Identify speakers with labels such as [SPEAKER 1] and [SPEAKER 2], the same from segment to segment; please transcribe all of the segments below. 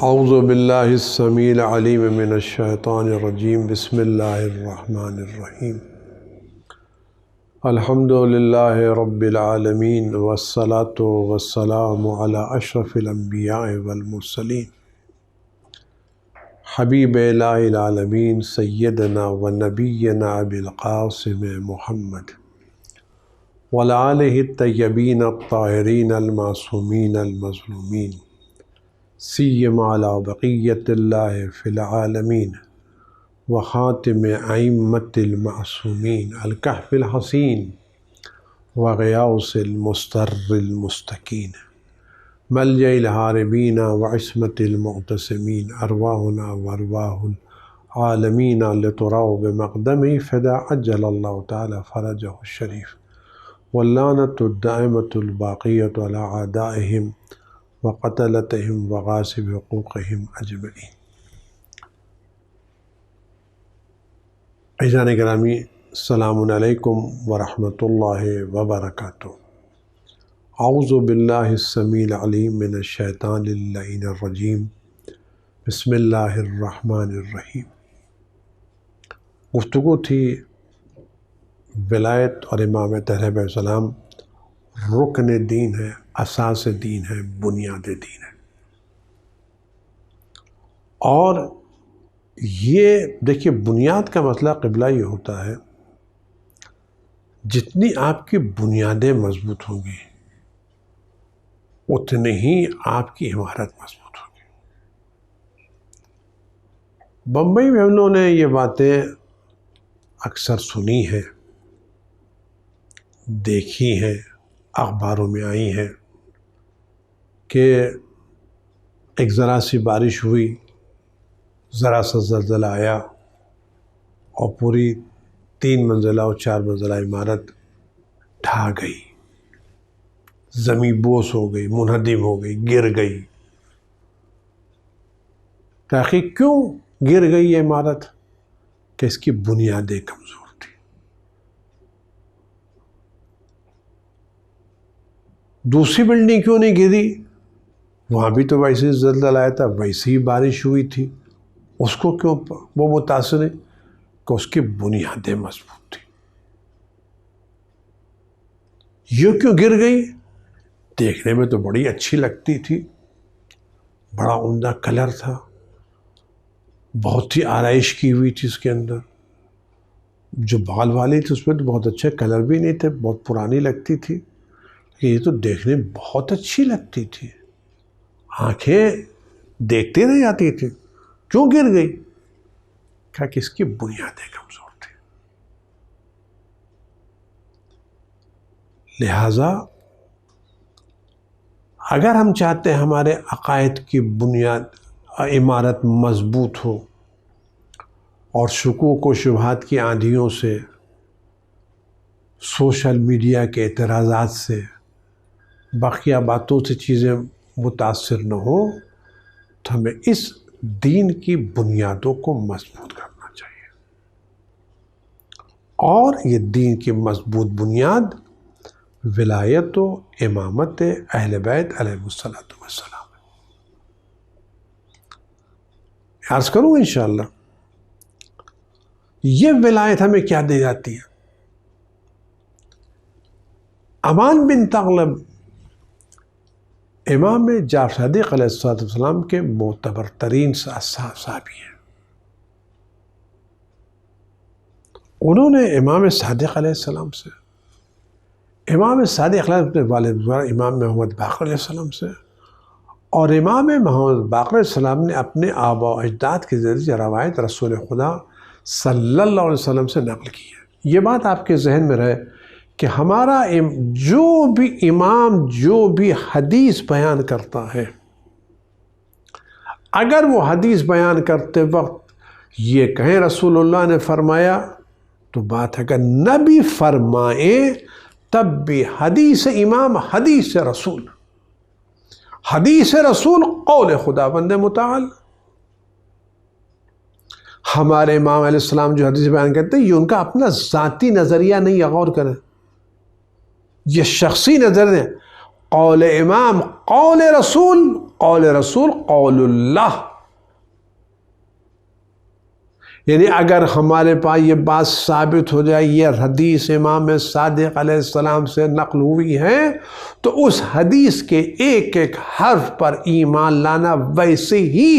[SPEAKER 1] اعوذ باللہ السمیع العلیم من الشیطان الرجیم بسم اللہ الرحمن الرحیم الحمد للہ رب العالمین والصلاة والسلام علی اشرف الانبیاء والمرسلین حبیب الہ العالمین سیدنا و نبینا ابی القاسم محمد وعلی آلہ الطیبین الطاہرین المعصومین المظلومین سیما علی بقیت اللہ فی العالمین وخاتم ائمۃ المعصومین الکہف الحصین وغیاث المستر المستکین ملجأ الہاربین وعصمت المعتصمین ارواحنا وارواح العالمین لتروا بمقدمہ فدا عجل اللہ تعالی فرجہ الشریف واللعنۃ الدائمۃ الباقیۃ علی اعدائہم وقتلتہم وغاصب حقوقہم اجمعین۔ عزیزان گرامی، السلام علیکم ورحمۃ اللہ وبرکاتہ۔ اعوذ باللہ السمیع العلیم من الشیطان اللعین الرجیم بسم اللہ الرحمن الرحیم۔ گفتگو تھی ولایت اور امامت علیہ السلام رکن دین ہے، اساس دین ہے، بنیاد دین ہے۔ اور یہ دیکھیے، بنیاد کا مسئلہ قبلہ یہ ہوتا ہے، جتنی آپ کی بنیادیں مضبوط ہوں گی اتنی ہی آپ کی عمارت مضبوط ہوگی۔ بمبئی میں ہم لوگوں نے یہ باتیں اکثر سنی ہیں، دیکھی ہیں، اخباروں میں آئی ہیں کہ ایک ذرا سی بارش ہوئی، ذرا سا زلزلہ آیا اور پوری 3 منزلہ اور 4 منزلہ عمارت ڈھا گئی، زمین بوس ہو گئی، منہدم ہو گئی، گر گئی۔ آخر کیوں گر گئی یہ عمارت؟ کہ اس کی بنیادیں کمزور تھی۔ دوسری بلڈنگ کیوں نہیں گری؟ وہاں بھی تو ویسے زلزلہ آیا تھا، ویسے ہی بارش ہوئی تھی، اس کو کیوں وہ متاثر ہے؟ کہ اس کی بنیادیں مضبوط تھی۔ یہ کیوں گر گئی؟ دیکھنے میں تو بڑی اچھی لگتی تھی، بڑا عمدہ کلر تھا، بہت ہی آرائش کی ہوئی تھی اس کے اندر، جو بغل والی تھی اس میں تو بہت اچھے کلر بھی نہیں تھے، بہت پرانی لگتی تھی، یہ تو دیکھنے میں بہت اچھی لگتی تھی، آنکھیں دیکھتے رہ جاتی تھی، کیوں گر گئی؟ کہا کہ اس کی بنیادیں کمزور تھی۔ لہٰذا اگر ہم چاہتے ہیں ہمارے عقائد کی بنیاد عمارت مضبوط ہو اور شکوک و شبہات کی آندھیوں سے، سوشل میڈیا کے اعتراضات سے، باقیہ باتوں سے چیزیں متاثر نہ ہو، تو ہمیں اس دین کی بنیادوں کو مضبوط کرنا چاہیے۔ اور یہ دین کی مضبوط بنیاد ولایت و امامت اہل بیت علیہ السلام۔ عرض کروں انشاءاللہ یہ ولایت ہمیں کیا دی جاتی ہے؟ امان بن تغلب امام جعفر صادق علیہ السلام کے معتبر ترین صحابی ہیں۔ انہوں نے امام صادق علیہ السلام سے، امام صادق علیہ اپنے والد امام محمد باقر علیہ السلام سے، اور امام محمد باقر علیہ السلام نے اپنے آبا و اجداد کے ذریعے روایت رسول خدا صلی اللہ علیہ وسلم سے نقل کی ہے۔ یہ بات آپ کے ذہن میں رہے کہ ہمارا جو بھی امام جو بھی حدیث بیان کرتا ہے، اگر وہ حدیث بیان کرتے وقت یہ کہیں رسول اللہ نے فرمایا تو بات ہے، کہ نبی فرمائے تب بھی حدیث امام حدیث رسول، حدیث رسول قول خدا بند متعال۔ ہمارے امام علیہ السلام جو حدیث بیان کرتے ہیں، یہ ان کا اپنا ذاتی نظریہ نہیں ہے، غور کریں، یہ شخصی نظر ہے۔ قول امام قول رسول قول رسول قول اللہ. یعنی اگر ہمارے پاس یہ بات ثابت ہو جائے یہ حدیث امام صادق علیہ السلام سے نقل ہوئی ہے تو اس حدیث کے ایک ایک حرف پر ایمان لانا ویسے ہی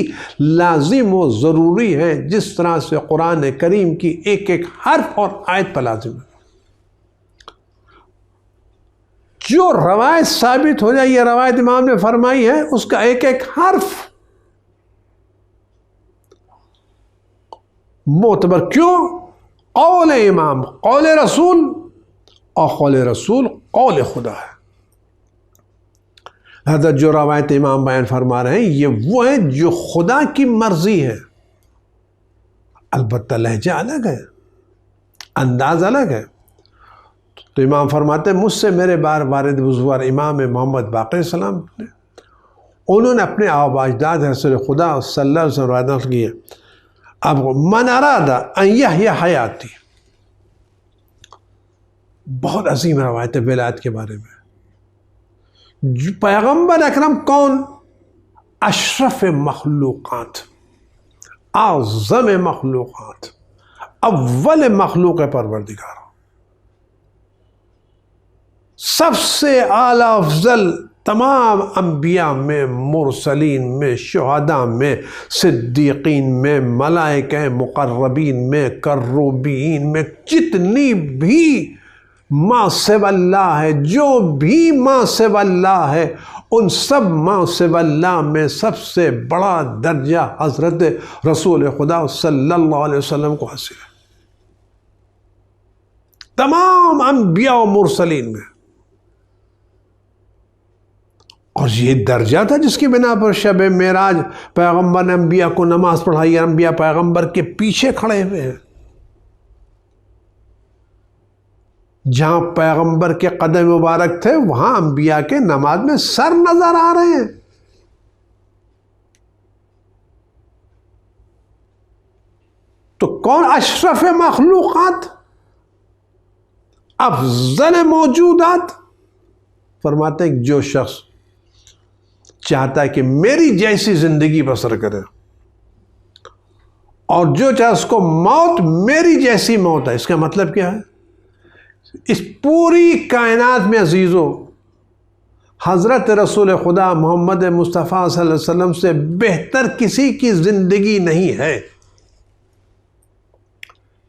[SPEAKER 1] لازم و ضروری ہے جس طرح سے قرآن کریم کی ایک ایک حرف اور آیت پر لازم ہے. جو روایت ثابت ہو جائے یہ روایت امام نے فرمائی ہے اس کا ایک ایک حرف معتبر. کیوں؟ قول امام قول رسول اور قول رسول قول خدا ہے. حضرت جو روایت امام بیان فرما رہے ہیں یہ وہ ہے جو خدا کی مرضی ہے. البتہ لہجہ الگ ہے، انداز الگ ہے. تو امام فرماتے ہیں مجھ سے میرے والد بزرگوار امام محمد باقر السلام نے انہوں نے اپنے آبا اجداد رسول خدا صلی اللہ علیہ وسلم روایت نقل کی ہے. اب من اراد ان یحیی حیاتی، بہت عظیم روایت ہے ولایت کے بارے میں. پیغمبر اکرم کون؟ اشرف مخلوقات، اعظم مخلوقات، اول مخلوق پروردگار، سب سے اعلیٰ افضل تمام انبیاء میں، مرسلین میں، شہداء میں، صدیقین میں، ملائکہ مقربین میں، کروبین میں، جتنی بھی ما سوی اللہ ہے، جو بھی ما سوی اللہ ہے، ان سب ما سوی اللہ میں سب سے بڑا درجہ حضرت رسول خدا صلی اللہ علیہ وسلم کو حاصل ہے. تمام انبیاء و مرسلین میں. اور یہ درجہ تھا جس کی بنا پر شب معراج پیغمبر نے انبیاء کو نماز پڑھائی. انبیاء پیغمبر کے پیچھے کھڑے ہوئے ہیں. جہاں پیغمبر کے قدم مبارک تھے وہاں انبیاء کے نماز میں سر نظر آ رہے ہیں. تو کون اشرف مخلوقات، افضل موجودات؟ فرماتے ہیں جو شخص چاہتا ہے کہ میری جیسی زندگی بسر کرے اور جو چاہے اس کو موت میری جیسی موت ہے. اس کا مطلب کیا ہے؟ اس پوری کائنات میں عزیزو حضرت رسول خدا محمد مصطفیٰ صلی اللہ علیہ وسلم سے بہتر کسی کی زندگی نہیں ہے.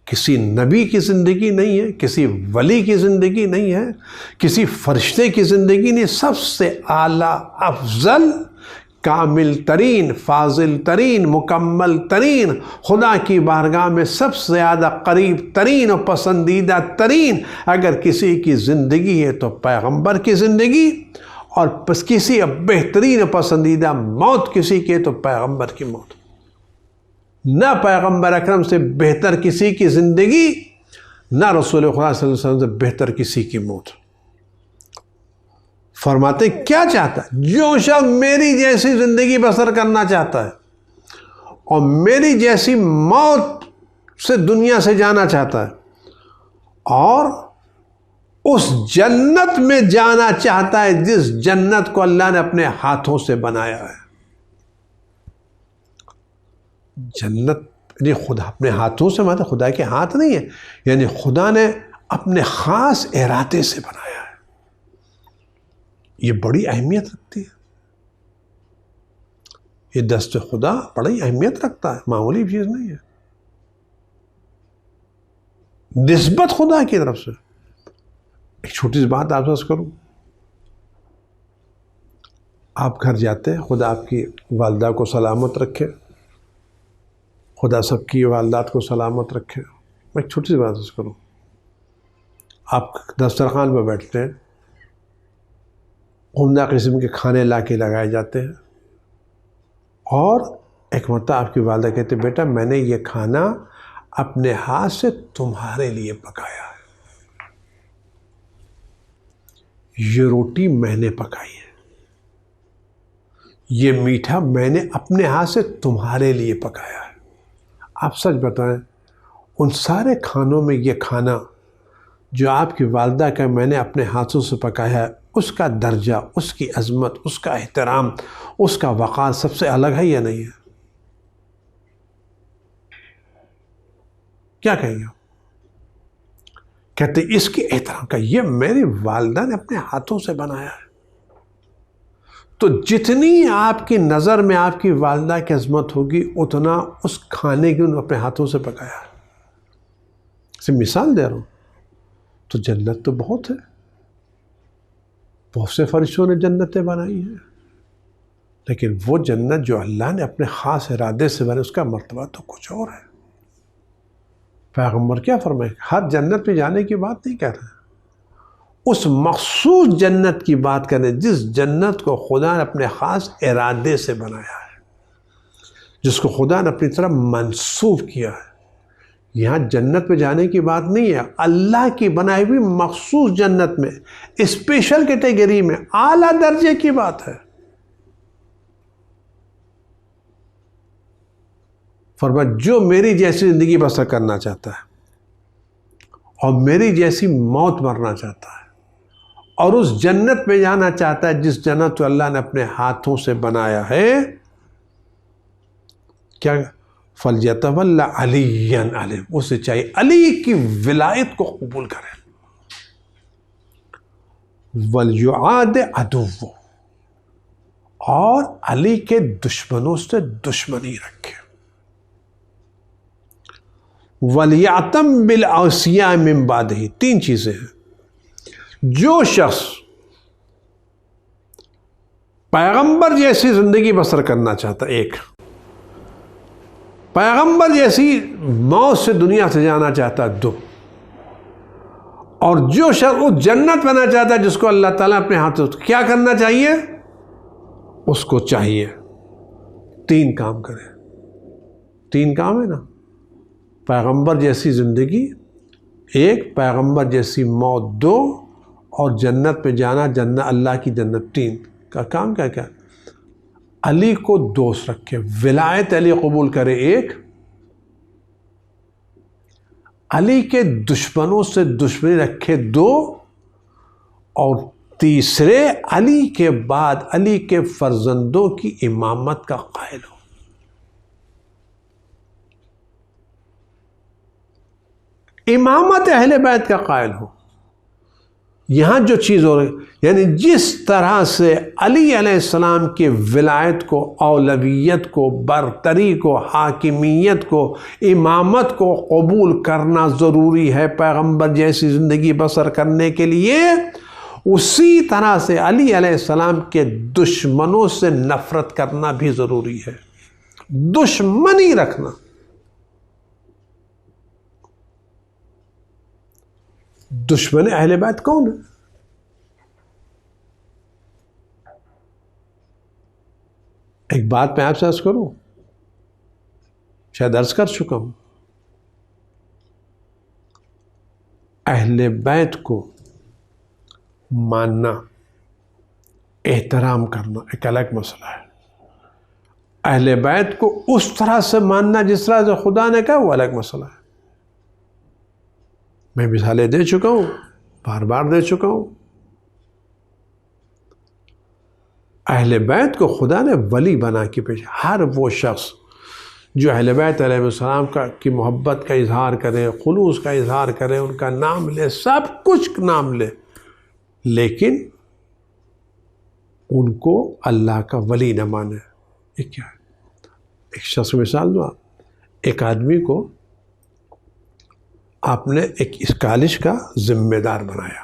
[SPEAKER 1] کسی نبی کی زندگی نہیں ہے، کسی ولی کی زندگی نہیں ہے، کسی فرشتے کی زندگی نہیں. سب سے اعلیٰ افضل، کامل ترین، فاضل ترین، مکمل ترین، خدا کی بارگاہ میں سب سے زیادہ قریب ترین اور پسندیدہ ترین اگر کسی کی زندگی ہے تو پیغمبر کی زندگی، اور کسی بہترین اور پسندیدہ موت کسی کی ہے تو پیغمبر کی موت. نہ پیغمبر اکرم سے بہتر کسی کی زندگی، نہ رسول خدا صلی اللہ علیہ وسلم سے بہتر کسی کی موت. فرماتے کیا چاہتا ہے؟ جو شخص میری جیسی زندگی بسر کرنا چاہتا ہے اور میری جیسی موت سے دنیا سے جانا چاہتا ہے اور اس جنت میں جانا چاہتا ہے جس جنت کو اللہ نے اپنے ہاتھوں سے بنایا ہے. جنت یعنی خدا اپنے ہاتھوں سے، مطلب خدا کے ہاتھ نہیں ہے، یعنی خدا نے اپنے خاص ارادے سے بنایا ہے. یہ بڑی اہمیت رکھتی ہے. یہ دست خدا بڑی اہمیت رکھتا ہے، معمولی چیز نہیں ہے. نسبت خدا کی طرف سے. ایک چھوٹی سی بات آپ سے کروں. آپ گھر جاتے ہیں، خدا آپ کی والدہ کو سلامت رکھے، خدا سب کی والدات کو سلامت رکھے. میں ایک چھوٹی سی بات کروں. آپ دسترخوان پہ بیٹھتے ہیں، عمدہ قسم کے کھانے لا کے لگائے جاتے ہیں، اور ایک مرتبہ آپ کی والدہ کہتے ہیں بیٹا میں نے یہ کھانا اپنے ہاتھ سے تمہارے لیے پکایا ہے، یہ روٹی میں نے پکائی ہے، یہ میٹھا میں نے اپنے ہاتھ سے تمہارے لیے پکایا ہے. آپ سچ بتائیں ان سارے کھانوں میں یہ کھانا جو آپ کی والدہ کا میں نے اپنے ہاتھوں سے پکایا ہے، اس کا درجہ، اس کی عظمت، اس کا احترام، اس کا وقار سب سے الگ ہے یا نہیں ہے؟ کیا کہیں گے؟ کہتے اس کی احترام کا، یہ میری والدہ نے اپنے ہاتھوں سے بنایا ہے. تو جتنی آپ کی نظر میں آپ کی والدہ کی عظمت ہوگی اتنا اس کھانے کی انہوں نے اپنے ہاتھوں سے پکایا ہے. مثال دے رہا ہوں. تو جنت تو بہت ہے، بہت سے فرشتوں نے جنتیں بنائی ہیں، لیکن وہ جنت جو اللہ نے اپنے خاص ارادے سے بنائی اس کا مرتبہ تو کچھ اور ہے. پیغمبر کیا فرمائے؟ ہر جنت پہ جانے کی بات نہیں کہہ رہے، اس مخصوص جنت کی بات کریں جس جنت کو خدا نے اپنے خاص ارادے سے بنایا ہے، جس کو خدا نے اپنی طرف منسوب کیا ہے. یہاں جنت پہ جانے کی بات نہیں ہے، اللہ کی بنائی ہوئی مخصوص جنت میں اسپیشل کیٹیگری میں اعلیٰ درجے کی بات ہے. فرمایا جو میری جیسی زندگی بسر کرنا چاہتا ہے اور میری جیسی موت مرنا چاہتا ہے اور اس جنت میں جانا چاہتا ہے جس جنت کو اللہ نے اپنے ہاتھوں سے بنایا ہے، کیا فَلْيَتَوَلَّ عَلِيًّا عَلِيًّا، اسے چاہیے علی کی ولایت کو قبول کرے. وَلْيُعَادِ عَدُوَّهُ، اور علی کے دشمنوں سے دشمنی رکھے. وَلْيَعْتَمْ بِالْأَوْصِيَاءِ مِنْ بَعْدِهِ، تین چیزیں ہیں. جو شخص پیغمبر جیسی زندگی بسر کرنا چاہتا ہے، ایک پیغمبر جیسی موت سے دنیا سے جانا چاہتا ہے، دو، اور جو شخص اس جنت بننا چاہتا ہے جس کو اللہ تعالیٰ اپنے ہاتھوں سے، کیا کرنا چاہیے؟ اس کو چاہیے تین کام کرے. تین کام ہے نا، پیغمبر جیسی زندگی ایک، پیغمبر جیسی موت دو، اور جنت پہ جانا، جنت اللہ کی جنت تین. کا کام کیا کیا؟ علی کو دوست رکھے، ولایت علی قبول کرے ایک، علی کے دشمنوں سے دشمنی رکھے دو، اور تیسرے علی کے بعد علی کے فرزندوں کی امامت کا قائل ہو. امامت اہل بیت کا قائل ہو. یہاں جو چیز ہو رہی، یعنی جس طرح سے علی علیہ السلام کی ولایت کو، اولویت کو، برتری کو، حاکمیت کو، امامت کو قبول کرنا ضروری ہے پیغمبر جیسی زندگی بسر کرنے کے لیے، اسی طرح سے علی علیہ السلام کے دشمنوں سے نفرت کرنا بھی ضروری ہے. دشمنی رکھنا. دشمن اہل بیت کون ہے؟ ایک بات میں آپ سے عرض کروں، شاید عرض کر چکا ہوں. اہل بیت کو ماننا، احترام کرنا ایک الگ مسئلہ ہے. اہل بیت کو اس طرح سے ماننا جس طرح سے خدا نے کہا وہ الگ مسئلہ ہے. میں مثالیں دے چکا ہوں، بار بار دے چکا ہوں. اہل بیت کو خدا نے ولی بنا کے پیش. ہر وہ شخص جو اہل بیت علیہ السلام کی محبت کا اظہار کرے، خلوص کا اظہار کرے، ان کا نام لے، سب کچھ نام لے، لیکن ان کو اللہ کا ولی نہ مانے، یہ کیا ہے؟ ایک شخص مثال دو. ایک آدمی کو آپ نے ایک اس کالج کا ذمہ دار بنایا.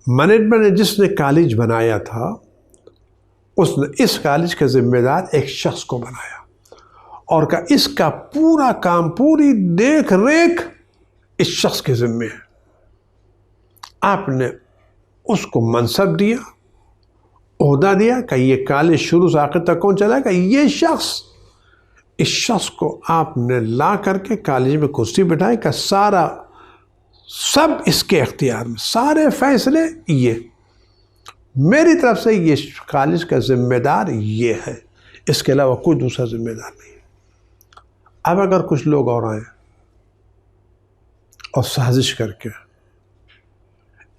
[SPEAKER 1] مینجمنٹ نے جس نے کالج بنایا تھا اس نے اس کالج کا ذمہ دار ایک شخص کو بنایا اور کہا اس کا پورا کام، پوری دیکھ ریکھ اس شخص کے ذمہ ہے. آپ نے اس کو منصب دیا، عہدہ دیا کہ یہ کالج شروع سے آخر تک کون چلائے گا؟ یہ شخص. اس شخص کو آپ نے لا کر کے کالج میں کرسی بٹھائی کہ سارا سب اس کے اختیار میں، سارے فیصلے یہ میری طرف سے، یہ کالج کا ذمہ دار یہ ہے، اس کے علاوہ کوئی دوسرا ذمہ دار نہیں. اب اگر کچھ لوگ اور آئیں اور سازش کر کے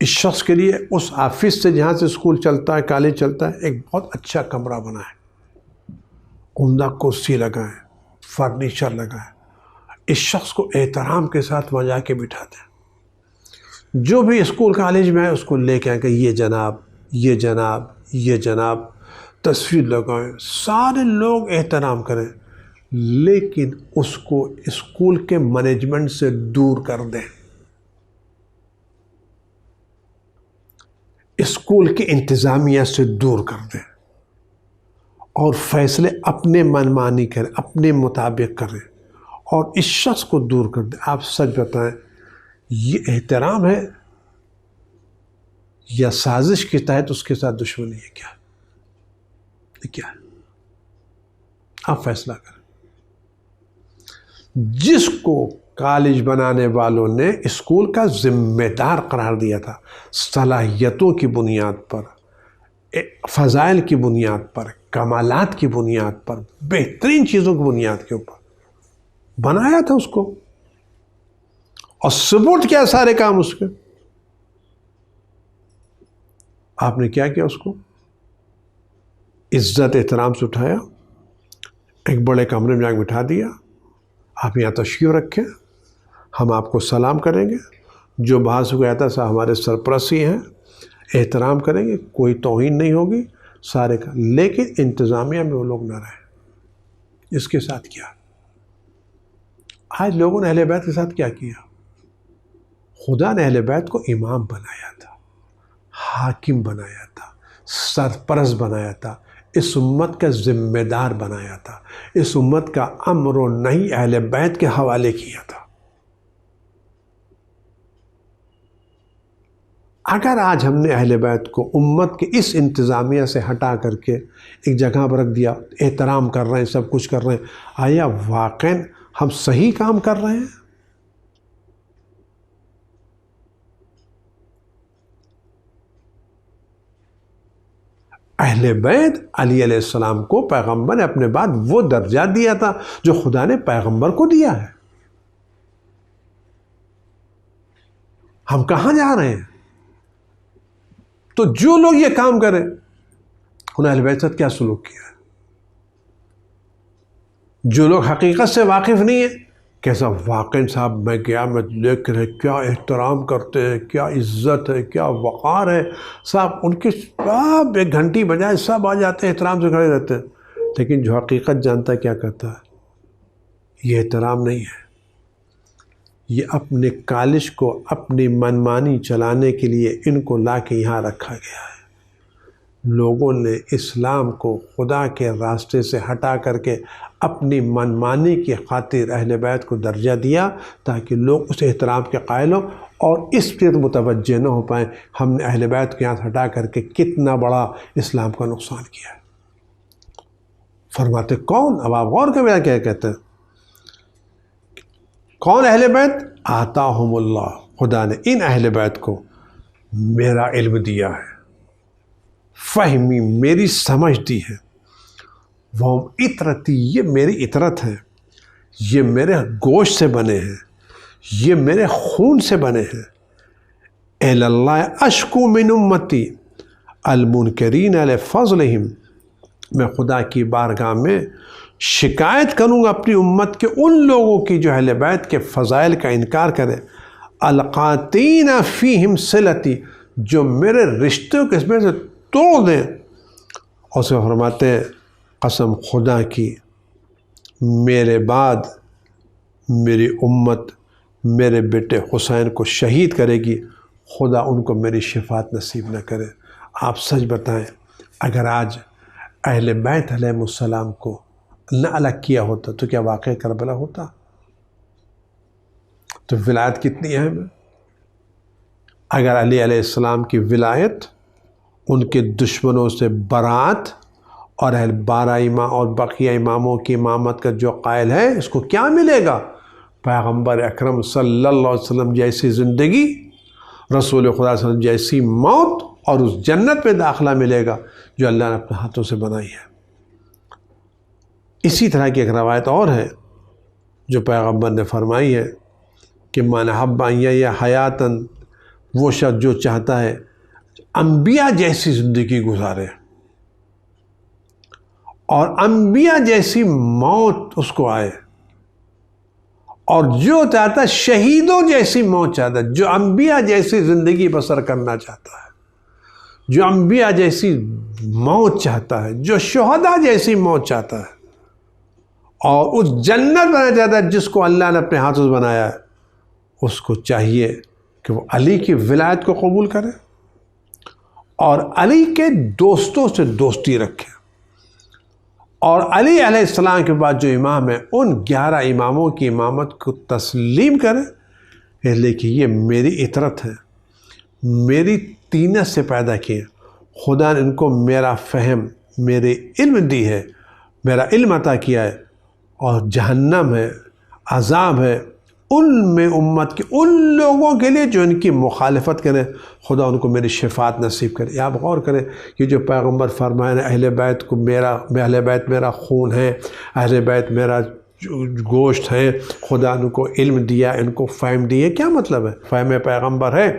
[SPEAKER 1] اس شخص کے لیے اس آفس سے جہاں سے اسکول چلتا ہے، کالج چلتا ہے، ایک بہت اچھا کمرہ بنا ہے، عمدہ کرسی لگا ہے، فرنیچر لگا ہے. اس شخص کو احترام کے ساتھ وہاں جا کے بٹھاتے ہیں. جو بھی اسکول کالج میں ہے اس کو لے کے آئے کہ یہ جناب، یہ جناب، یہ جناب، تصویر لگائیں، سارے لوگ احترام کریں، لیکن اس کو اسکول کے مینجمنٹ سے دور کر دیں، اسکول کی انتظامیہ سے دور کر دیں اور فیصلے اپنے منمانی کریں، اپنے مطابق کریں اور اس شخص کو دور کر دیں. آپ سچ بتائیں، یہ احترام ہے یا سازش کے تحت اس کے ساتھ دشمنی ہے؟ کیا ہے؟ آپ فیصلہ کریں. جس کو کالج بنانے والوں نے اسکول کا ذمہ دار قرار دیا تھا، صلاحیتوں کی بنیاد پر، فضائل کی بنیاد پر، کمالات کی بنیاد پر، بہترین چیزوں کی بنیاد کے اوپر بنایا تھا اس کو، اور سپورٹ کیا سارے کام اس کے. آپ نے کیا کیا؟ اس کو عزت احترام سے اٹھایا، ایک بڑے کمرے میں جا کے بٹھا دیا. آپ یہاں تشریف رکھیں، ہم آپ کو سلام کریں گے، جو باہر سے کوئی آتا ہے ہمارے سرپرستی ہیں، احترام کریں گے، کوئی توہین نہیں ہوگی، سارے کا. لیکن انتظامیہ میں وہ لوگ نہ رہے. اس کے ساتھ کیا آج لوگوں نے اہل بیت کے ساتھ کیا کیا؟ خدا نے اہل بیت کو امام بنایا تھا، حاکم بنایا تھا، سرپرست بنایا تھا، اس امت کا ذمہ دار بنایا تھا، اس امت کا امر و نہی اہل بیت کے حوالے کیا تھا. اگر آج ہم نے اہل بیت کو امت کے اس انتظامیہ سے ہٹا کر کے ایک جگہ پر رکھ دیا، احترام کر رہے ہیں، سب کچھ کر رہے ہیں، آیا واقعاً ہم صحیح کام کر رہے ہیں؟ اہل بیت علی علیہ السلام کو پیغمبر نے اپنے بعد وہ درجہ دیا تھا جو خدا نے پیغمبر کو دیا ہے. ہم کہاں جا رہے ہیں؟ تو جو لوگ یہ کام کریں انہوں نے اہل بیت سے کیا سلوک کیا ہے؟ جو لوگ حقیقت سے واقف نہیں ہیں، کیسا واقعی صاحب میں گیا، میں دیکھ رہے کیا احترام کرتے ہیں، کیا عزت ہے، کیا وقار ہے صاحب. ان کی سب ایک گھنٹی بجائے سب آ جاتے ہیں، احترام سے کھڑے رہتے ہیں. لیکن جو حقیقت جانتا ہے کیا کرتا ہے؟ یہ احترام نہیں ہے، یہ اپنے کالج کو اپنی منمانی چلانے کے لیے ان کو لا کے یہاں رکھا گیا ہے. لوگوں نے اسلام کو خدا کے راستے سے ہٹا کر کے اپنی منمانی کی خاطر اہل بیت کو درجہ دیا تاکہ لوگ اس احترام کے قائل ہوں اور اس پر متوجہ نہ ہو پائیں ہم نے اہل بیت کو یہاں ہٹا کر کے کتنا بڑا اسلام کا نقصان کیا ہے. فرماتے کون؟ اب آپ غور کریں کیا کہتے ہیں. کون اہل بیت؟ آتاہم اللہ، خدا نے ان اہل بیت کو میرا علم دیا ہے، فہمی میری سمجھ دی ہے، وہ اطرتی، یہ میری اطرت ہے، یہ میرے گوشت سے بنے ہیں، یہ میرے خون سے بنے ہیں. الی اللہ اشکو من امتی المنکرین علی فضلہم، میں خدا کی بارگاہ میں شکایت کروں گا اپنی امت کے ان لوگوں کی جو اہل بیت کے فضائل کا انکار کریں، القاتین فیہم صلتی، جو میرے رشتوں کے اس میں سے توڑ دیں. اور سے فرماتے ہیں قسم خدا کی، میرے بعد میری امت میرے بیٹے حسین کو شہید کرے گی، خدا ان کو میری شفاعت نصیب نہ کرے. آپ سچ بتائیں، اگر آج اہل بیت علیہ السلام کو نہ الگ کیا ہوتا تو کیا واقعہ کربلا ہوتا؟ تو ولایت کتنی اہم ہے. اگر علی علیہ السلام کی ولایت، ان کے دشمنوں سے برات اور اہل 12 امام اور بقیہ اماموں کی امامت کا جو قائل ہے، اس کو کیا ملے گا؟ پیغمبر اکرم صلی اللہ علیہ وسلم جیسی زندگی، رسول خدا صلی اللہ علیہ وسلم جیسی موت، اور اس جنت پہ داخلہ ملے گا جو اللہ نے اپنے ہاتھوں سے بنائی ہے. اسی طرح کی ایک روایت اور ہے جو پیغمبر نے فرمائی ہے کہ من حب ان یحیی حیاتاً وہ شخص جو چاہتا ہے انبیاء جیسی زندگی گزارے اور انبیاء جیسی موت اس کو آئے، اور جو چاہتا ہے شہیدوں جیسی موت چاہتا ہے، جو انبیاء جیسی زندگی بسر کرنا چاہتا ہے، جو انبیاء جیسی موت چاہتا ہے، جو شہداء جیسی موت چاہتا ہے، اور اس جنت بنانا چاہتا ہے جس کو اللہ نے اپنے ہاتھوں سے بنایا ہے، اس کو چاہیے کہ وہ علی کی ولایت کو قبول کرے اور علی کے دوستوں سے دوستی رکھے، اور علی علیہ السلام کے بعد جو امام ہیں ان 11 اماموں کی امامت کو تسلیم کرے، اس لیے کہ یہ میری اطرت ہے، میری طینت سے پیدا کیے، خدا نے ان کو میرا فہم، میرے علم دی ہے، میرا علم عطا کیا ہے، اور جہنم ہے، عذاب ہے ان میں امت کے ان لوگوں کے لیے جو ان کی مخالفت کریں، خدا ان کو میری شفاعت نصیب کرے۔ آپ غور کریں کہ جو پیغمبر فرمائے اہل بیت کو اہل بیت میرا خون ہے، اہل بیت میرا گوشت ہے، خدا ان کو علم دیا، ان کو فہم دیا، کیا مطلب ہے؟ فہم پیغمبر ہے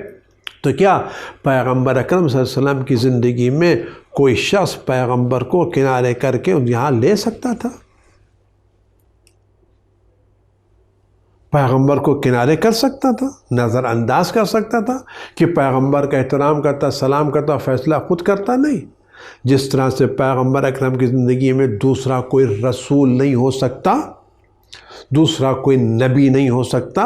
[SPEAKER 1] تو کیا پیغمبر اکرم صلی اللہ علیہ وسلم کی زندگی میں کوئی شخص پیغمبر کو کنارے کر کے یہاں لے سکتا تھا؟ پیغمبر کو کنارے کر سکتا تھا، نظر انداز کر سکتا تھا کہ پیغمبر کا احترام کرتا، سلام کرتا، فیصلہ خود کرتا؟ نہیں۔ جس طرح سے پیغمبر اکرم کی زندگی میں دوسرا کوئی رسول نہیں ہو سکتا، دوسرا کوئی نبی نہیں ہو سکتا،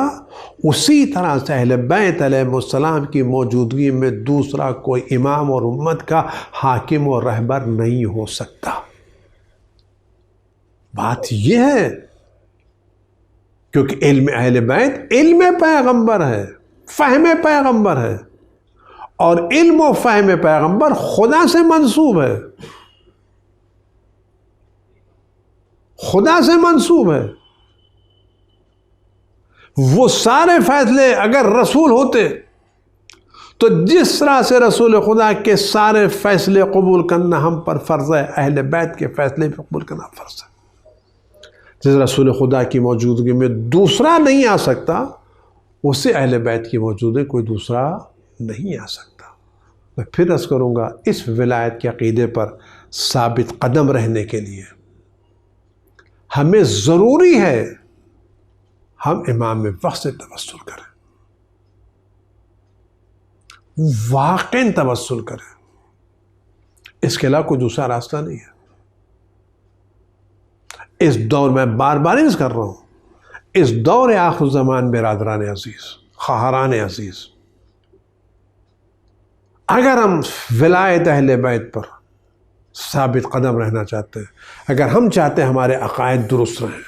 [SPEAKER 1] اسی طرح سے اہل بیت علیہ السلام کی موجودگی میں دوسرا کوئی امام اور امت کا حاکم اور رہبر نہیں ہو سکتا۔ بات یہ ہے کیونکہ علم اہل بیت علم پیغمبر ہے، فہم پیغمبر ہے، اور علم و فہم پیغمبر خدا سے منسوب ہے، خدا سے منسوب ہے۔ وہ سارے فیصلے اگر رسول ہوتے تو جس طرح سے رسول خدا کے سارے فیصلے قبول کرنا ہم پر فرض ہے، اہل بیت کے فیصلے بھی قبول کرنا فرض ہے۔ جس رسول خدا کی موجودگی میں دوسرا نہیں آ سکتا، اس سے اہل بیت کی موجودگی کوئی دوسرا نہیں آ سکتا۔ میں پھر عرض کروں گا، اس ولایت کے عقیدے پر ثابت قدم رہنے کے لیے ہمیں ضروری ہے ہم امام وقت سے توسل کریں، واقعاً توسل کریں، اس کے علاوہ کوئی دوسرا راستہ نہیں ہے۔ اس دور میں بار بار عرض کر رہا ہوں، اس دور آخر زمان برادران عزیز، خواہران عزیز، اگر ہم ولایت اہل بیت پر ثابت قدم رہنا چاہتے ہیں، اگر ہم چاہتے ہیں ہمارے عقائد درست رہیں،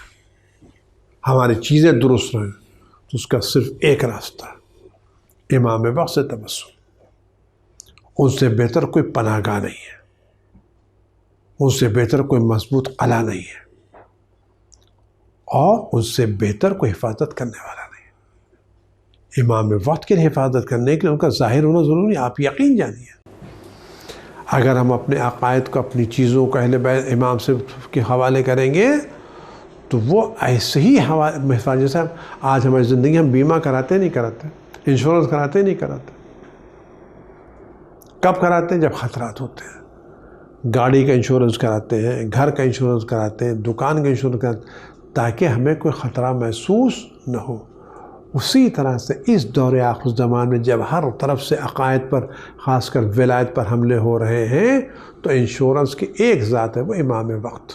[SPEAKER 1] ہماری چیزیں درست رہیں، تو اس کا صرف ایک راستہ ہے، امام وقت سے توسل۔ ان سے بہتر کوئی پناہ گاہ نہیں ہے، ان سے بہتر کوئی مضبوط قلعہ نہیں ہے، اور ان سے بہتر کوئی حفاظت کرنے والا نہیں ہے۔ امام وقت کی حفاظت کرنے کے لیے ان کا ظاہر ہونا ضروری ہے، آپ یقین جانیے۔ اگر ہم اپنے عقائد کو، اپنی چیزوں کو اہل بیت امام سے کے حوالے کریں گے تو وہ ایسے ہی حوالے، جیسے آج ہماری زندگی ہم بیمہ کراتے نہیں کراتے، انشورنس کراتے نہیں کراتے، کب کراتے ہیں؟ جب خطرات ہوتے ہیں۔ گاڑی کا انشورنس کراتے ہیں، گھر کا انشورنس کراتے ہیں، دکان کا انشورنس کراتے ہیں، تاکہ ہمیں کوئی خطرہ محسوس نہ ہو۔ اسی طرح سے اس دور آخر زمان میں جب ہر طرف سے عقائد پر، خاص کر ولایت پر حملے ہو رہے ہیں، تو انشورنس کی ایک ذات ہے، وہ امام وقت۔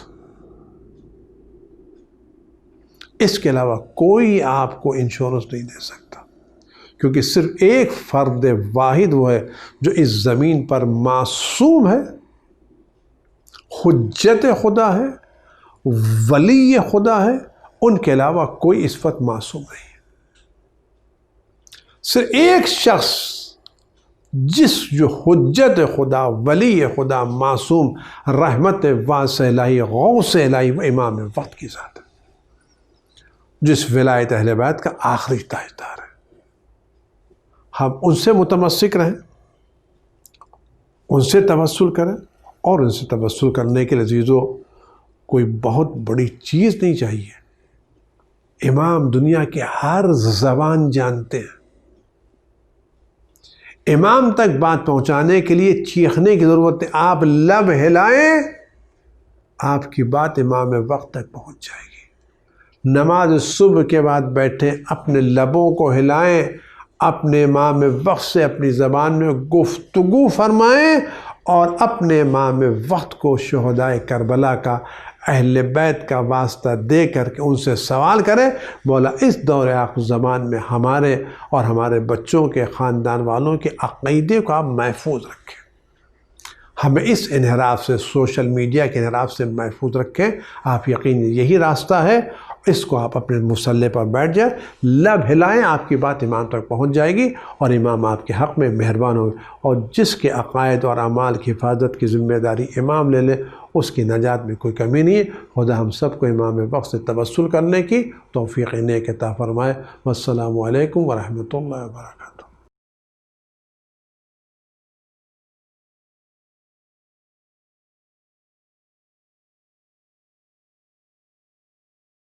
[SPEAKER 1] اس کے علاوہ کوئی آپ کو انشورنس نہیں دے سکتا، کیونکہ صرف ایک فرد واحد وہ ہے جو اس زمین پر معصوم ہے، حجت خدا ہے، ولی خدا ہے، ان کے علاوہ کوئی اس وقت معصوم نہیں ہے۔ صرف ایک شخص جو حجت خدا، ولی خدا، معصوم، رحمت واسع الہی، غوث الہی، وہ امام وقت کی ذات ہے، جس ولایت اہل بیت کا آخری تاجدار ہے۔ ہم ان سے متمسک رہیں، ان سے توسل کریں، اور ان سے توسل کرنے کے لیے عزیزو کوئی بہت بڑی چیز نہیں چاہیے۔ امام دنیا کے ہر زبان جانتے ہیں، امام تک بات پہنچانے کے لیے چیخنے کی ضرورت ہے. آپ لب ہلائیں، آپ کی بات امام وقت تک پہنچ جائے گی. نماز صبح کے بعد بیٹھیں، اپنے لبوں کو ہلائیں، اپنے امام وقت سے اپنی زبان میں گفتگو فرمائیں، اور اپنے امام وقت کو شہدائے کربلا کا، اہل بیت کا واسطہ دے کر کے ان سے سوال کریں، مولا اس دور آخر زمان میں ہمارے اور ہمارے بچوں کے، خاندان والوں کے عقیدے کو آپ محفوظ رکھیں. ہمیں اس انحراف سے، سوشل میڈیا کے انحراف سے محفوظ رکھیں. آپ یقین یہی راستہ ہے. اس کو آپ اپنے مصلی پر بیٹھ جائیں، لب ہلائیں، آپ کی بات امام تک پہنچ جائے گی اور امام آپ کے حق میں مہربان ہوگا. اور جس کے عقائد اور اعمال کی حفاظت کی ذمہ داری امام لے لے، اس کی نجات میں کوئی کمی نہیں ہے. خدا ہم سب کو امام وقت سے توسل کرنے کی توفیق نیک عطا فرمائے. والسلام علیکم ورحمۃ اللہ وبرکاتہ.